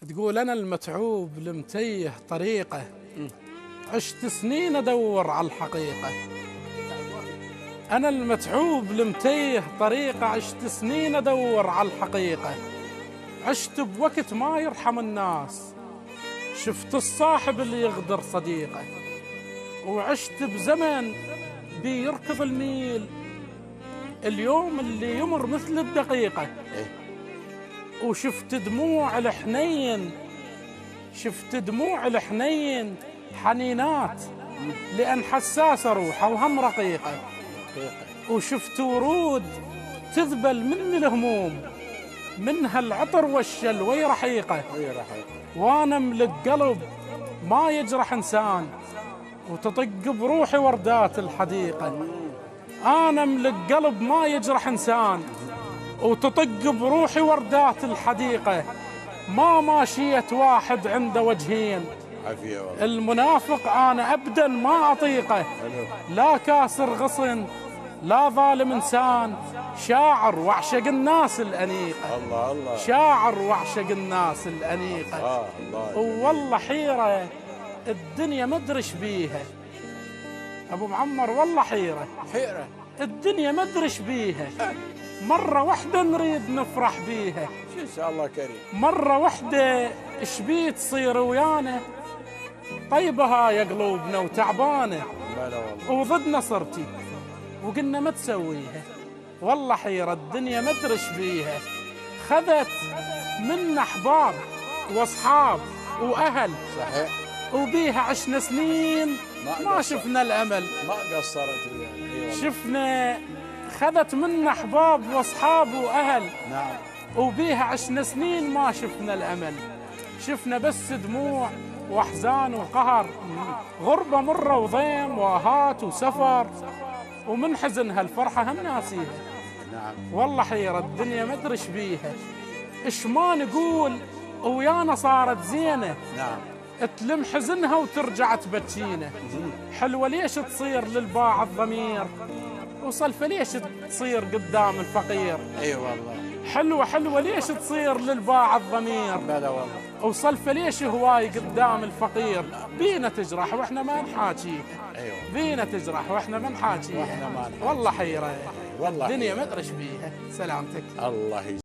تقول أنا المتعوب المتيه طريقه، عشت سنين أدور على الحقيقة. أنا المتعوب المتيه طريقه، عشت سنين أدور على الحقيقة. عشت بوقت ما يرحم الناس، شفت الصاحب اللي يغدر صديقه. وعشت بزمن بيركض الميل، اليوم اللي يمر مثل الدقيقة. وشفت دموع الحنين، شفت دموع الحنين حنينات، لأن حساسة روحه وهم رقيقة. وشفت ورود تذبل من الهموم، منها العطر والشلوى رحيقة. وانا املك قلب ما يجرح انسان، وتطق بروحي وردات الحديقة. انا املك قلب ما يجرح انسان، وتطق بروحي وردات الحديقة. ما ماشية واحد عنده وجهين، المنافق انا ابدا ما اطيقه. لا كاسر غصن لا ظالم انسان، شاعر واعشق الناس الانيقه. الله الله، شاعر واعشق الناس الانيقه. الله. والله حيره الدنيا ما ادري ايش بيها ابو معمر، والله حيره الدنيا ما ادري ايش بيها. مره واحده نريد نفرح بيها، ان شاء الله كريم. مره واحده ايش بي تصير ويانا، طيبه هاي قلوبنا وتعبانه. وضدنا صرتي وقلنا ما تسويها. والله حيرة الدنيا ما ادري ايش بيها. خذت منا احباب واصحاب واهل، صحيح، وبيها عشنا سنين ما شفنا الامل. ما قصرت ويانا. شفنا خذت منا احباب واصحاب واهل، نعم، وبيها عشنا سنين ما شفنا الامل. شفنا بس دموع واحزان وقهر، غربة مرة وضيم واهات وسفر، ومن حزن هالفرحة هم ناسيها. نعم، والله حيرة الدنيا ما ادري ايش بيها. ايش ما نقول ويانا صارت زينة، نعم، تلم حزنها وترجع تبكينا. حلوة ليش تصير للباع الضمير، وصلفة ليش تصير قدام الفقير. اي والله. حلوة ليش تصير للباع الضمير، بلا والله. وصلفة ليش هواي قدام الفقير. بينا تجرح واحنا ما نحاكيها. ايوه، بينا تجرح واحنا ما نحاكيها. واحنا ما نحاكيها. والله حيرة والله الدنيا ما ادري ايش بيها. سلامتك. الله